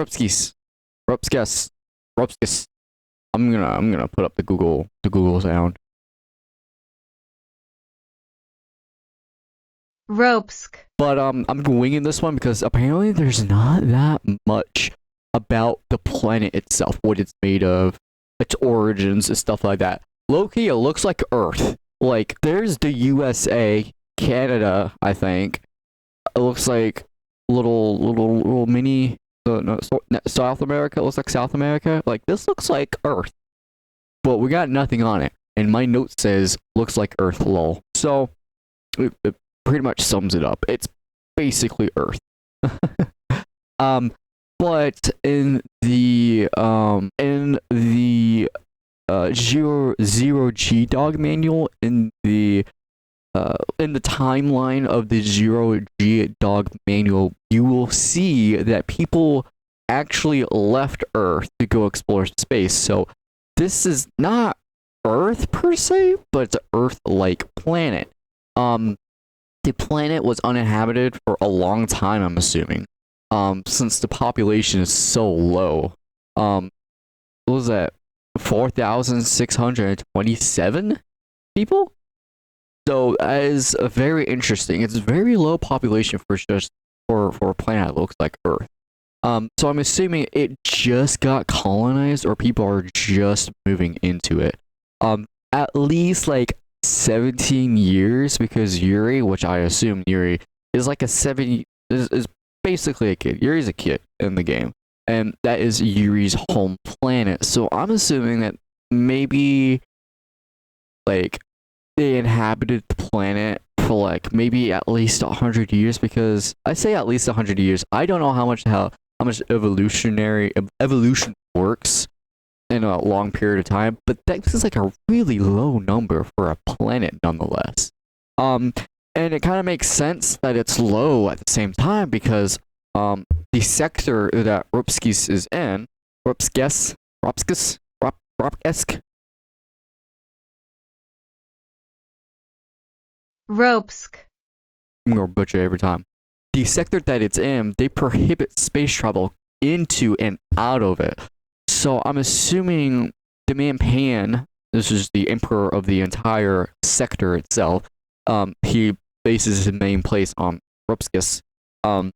Ropeskis. Ropeskis. Ropeskis. I'm gonna put up the Google sound. Ropesk. But I'm winging this one because apparently there's not that much about the planet itself, what it's made of, its origins, and stuff like that. Loki, it looks like Earth. Like there's the USA, Canada, I think. It looks like little mini. No, South America. It looks like South America. Like this looks like Earth, but we got nothing on it. And my note says looks like Earth, lol. So it pretty much sums it up. It's basically Earth. um, but in the zero G Dog manual in the timeline of the Zero G Dog manual, you will see that people actually left Earth to go explore space. So this is not Earth per se, but it's an Earth-like planet. The planet was uninhabited for a long time, I'm assuming. Since the population is so low. What was that? 4,627 people? So that is very interesting. It's a very low population for a planet that looks like Earth. So I'm assuming it just got colonized or people are just moving into it. At least like 17 years because Yuri, which I assume Yuri is like is basically a kid. Yuri's a kid in the game. And that is Yuri's home planet. So I'm assuming that maybe like they inhabited the planet for like maybe at least 100 years because I say at least 100 years. I don't know how much evolution works in a long period of time, but that is like a really low number for a planet nonetheless. And it kind of makes sense that it's low at the same time because the sector that Ropeskis is in, Ropesk, Ropesk. I'm gonna butcher every time. The sector that it's in, they prohibit space travel into and out of it. So I'm assuming the man Pan, this is the emperor of the entire sector itself. He bases his main place on Ropeskis. But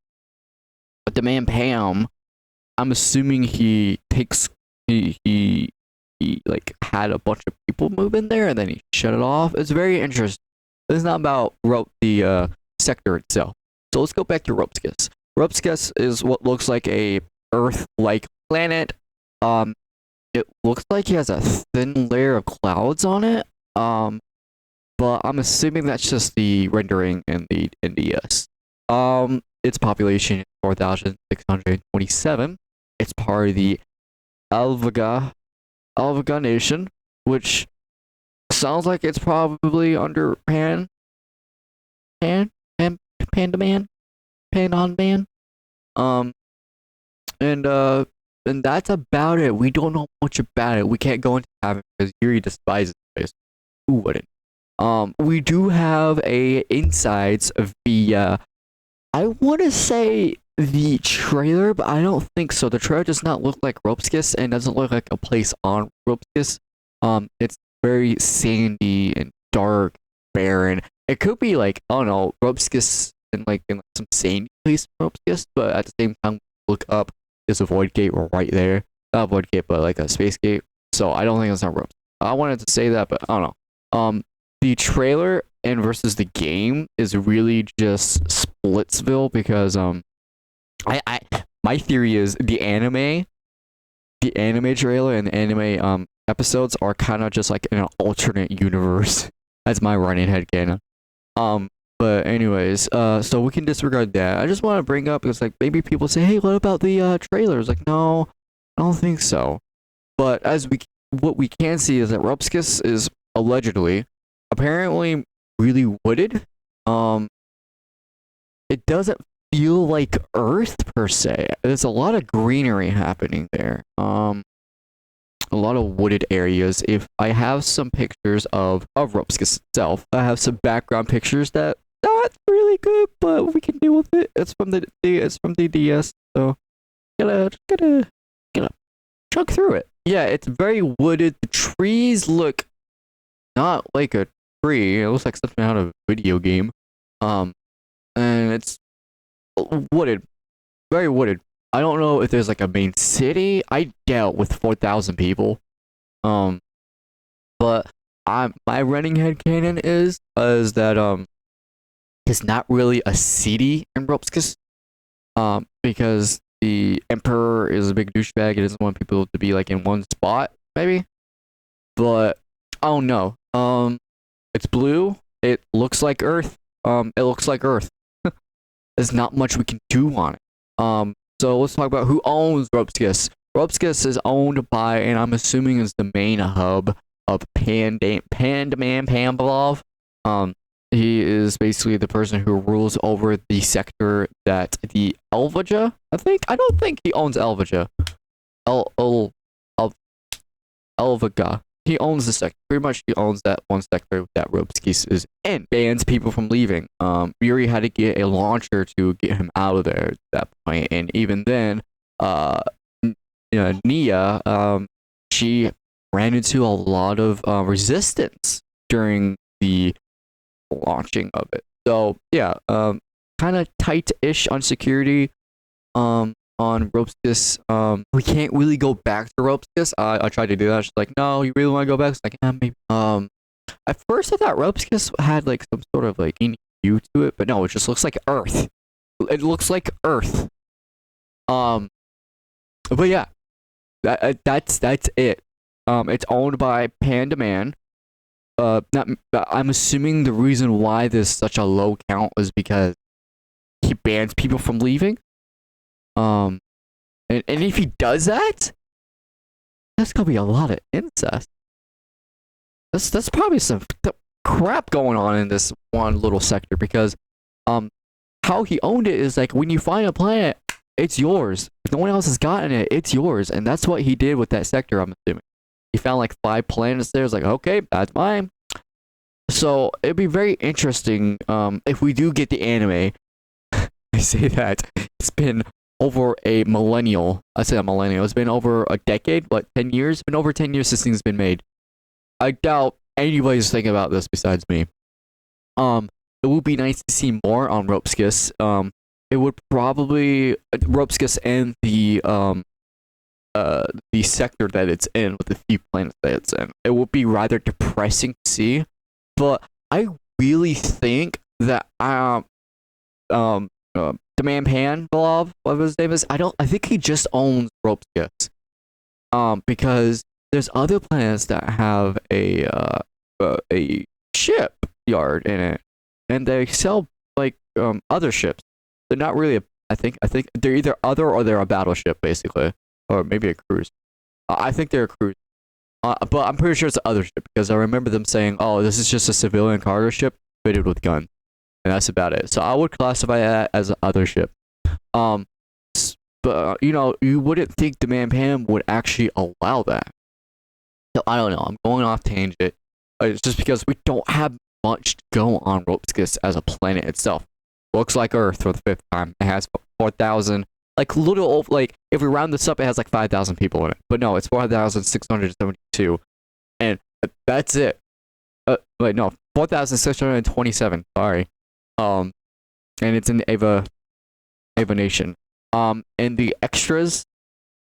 the man Pam, I'm assuming he like had a bunch of people move in there and then he shut it off. It's very interesting. It's not about the sector itself. So let's go back to Ropeskis. Ropeskis is what looks like a Earth-like planet. It looks like he has a thin layer of clouds on it. But I'm assuming that's just the rendering in the NDS. Its population is 4,627. It's part of the Alvaga Nation, which sounds like it's probably under Pan on Man. And that's about it. We don't know much about it. We can't go into it because Yuri despises it. Who wouldn't? We do have a insights via, I want to say the trailer, but I don't think so. The trailer does not look like Ropeskis and doesn't look like a place on Ropeskis. It's very sandy and dark, barren. It could be like, I don't know, Ropeskis in some sandy place in Ropeskis, but at the same time, look up, there's a void gate right there. Not a void gate, but like a space gate. So I don't think it's not Ropeskis. I wanted to say that, but I don't know. The trailer and versus the game is really just Splitsville because my theory is the anime trailer and the anime episodes are kind of just like in an alternate universe. That's my running headcanon. But anyways, so we can disregard that. I just want to bring up because like maybe people say, hey, what about the trailers? Like, no, I don't think so. But what we can see is that Ropeskis is allegedly apparently really wooded. It doesn't feel like Earth per se. There's a lot of greenery happening there. A lot of wooded areas. If I have some pictures of Ropeskis itself, I have some background pictures that not really good, but we can deal with it. It's from the DS, so Gotta chug through it. Yeah, it's very wooded. The trees look not like a tree. It looks like something out of a video game. Um, and it's wooded, very wooded. I don't know if there's like a main city. I doubt with 4,000 people. Um, but my running headcanon is that it's not really a city in Ropskis. Because the emperor is a big douchebag. He doesn't want people to be like in one spot, maybe. But I don't know. It's blue. It looks like Earth. It looks like Earth. There's not much we can do on it. So let's talk about who owns Ropeskis. Ropeskis is owned by, and I'm assuming is the main hub of Pandaman Pambalov. He is basically the person who rules over the sector that the Elvaja, I think. I don't think he owns Elvaja. Elvaga. He owns the sector. Pretty much he owns that one sector that Ropeskis is in. Bans people from leaving. Yuri had to get a launcher to get him out of there at that point. And even then, Nia, she ran into a lot of resistance during the launching of it. So yeah, kind of tight-ish on security. On Ropeskis, we can't really go back to Ropeskis. I tried to do that. She's like, no, you really want to go back? It's like, yeah, maybe. At first I thought Ropeskis had like some sort of like view to it, but no, it just looks like Earth. It looks like Earth. But yeah, that's it. It's owned by Panda Man. I'm assuming the reason why there's such a low count is because he bans people from leaving. And if he does that, that's gonna be a lot of incest. That's probably some crap going on in this one little sector because, how he owned it is like when you find a planet, it's yours. If no one else has gotten it, it's yours, and that's what he did with that sector. I'm assuming he found like 5 planets there. It's like, okay, that's mine. So it'd be very interesting, if we do get the anime. I say that it's been over a millennial. I say a millennial. It's been over a decade, what, 10 years? It's been over 10 years since thing's been made. I doubt anybody's thinking about this besides me. It would be nice to see more on Ropeskis. It would probably Ropeskis and the sector that it's in with the few planets that it's in. It would be rather depressing to see, but I really think that the man Panbalov, whatever his name is, I think he just owns Ropeskis. Because there's other planets that have a shipyard in it, and they sell like other ships. They're not really I think they're either other or they're a battleship basically, or maybe a cruise. I think they're a cruise. But I'm pretty sure it's an other ship because I remember them saying, "Oh, this is just a civilian cargo ship fitted with guns," and that's about it. So I would classify that as an other ship. But you wouldn't think the man Pam would actually allow that. So I don't know. I'm going off tangent. It's just because we don't have much to go on Ropeskis as a planet itself. Looks like Earth for the 5th time. It has 4,000. Like little, like if we round this up, it has like 5,000 people in it. But no, it's 4,672, and that's it. Wait, no, 4,627. Sorry. And it's in Ava Nation. And the extras,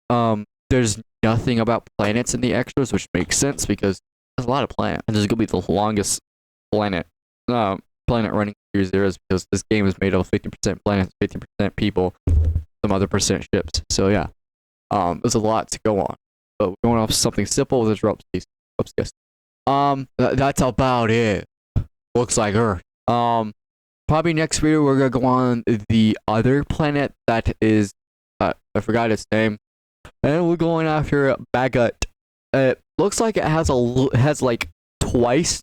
there's nothing about planets in the extras, which makes sense because there's a lot of planets. And this is gonna be the longest planet running series there is because this game is made of 50% planets, 50% people, some other percent ships. So yeah, there's a lot to go on. But we're going off something simple with this Ropeskis. That's about it. Looks like Earth. Probably next video we're gonna go on the other planet that is, I forgot its name, and we're going after Bagut. It looks like it has like twice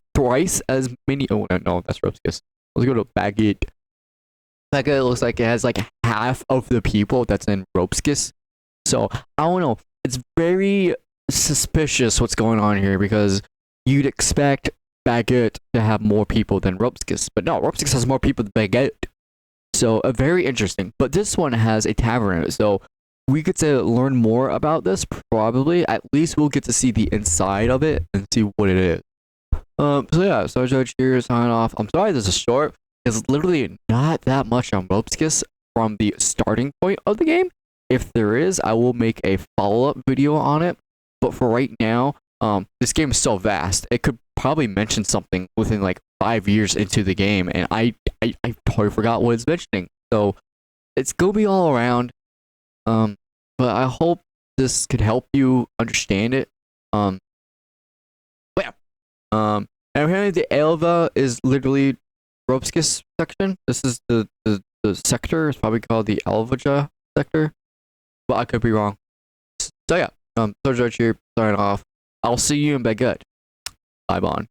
as many. Oh no, that's Ropeskis. Let's go to Bagut. Bagut looks like it has like half of the people that's in Ropeskis. So I don't know. It's very suspicious what's going on here because you'd expect Bagut to have more people than Ropeskis, but no, Ropeskis has more people than Bagut. So very interesting. But this one has a tavern in it, so we get to learn more about this. Probably, at least we'll get to see the inside of it and see what it is. So yeah, so Judge here sign off. I'm sorry this is short. It's literally not that much on Ropesk from the starting point of the game. If there is, I will make a follow-up video on it. But for right now, this game is so vast. It could probably mention something within like 5 years into the game, and I totally forgot what it's mentioning. So it's gonna be all around. But I hope this could help you understand it. But yeah. And apparently the Elva is literally Ropeskis section. This is the sector. It's probably called the Alvaja sector, but I could be wrong. So yeah, so Judge here, signing off. I'll see you in Baguette. Bye, Bon.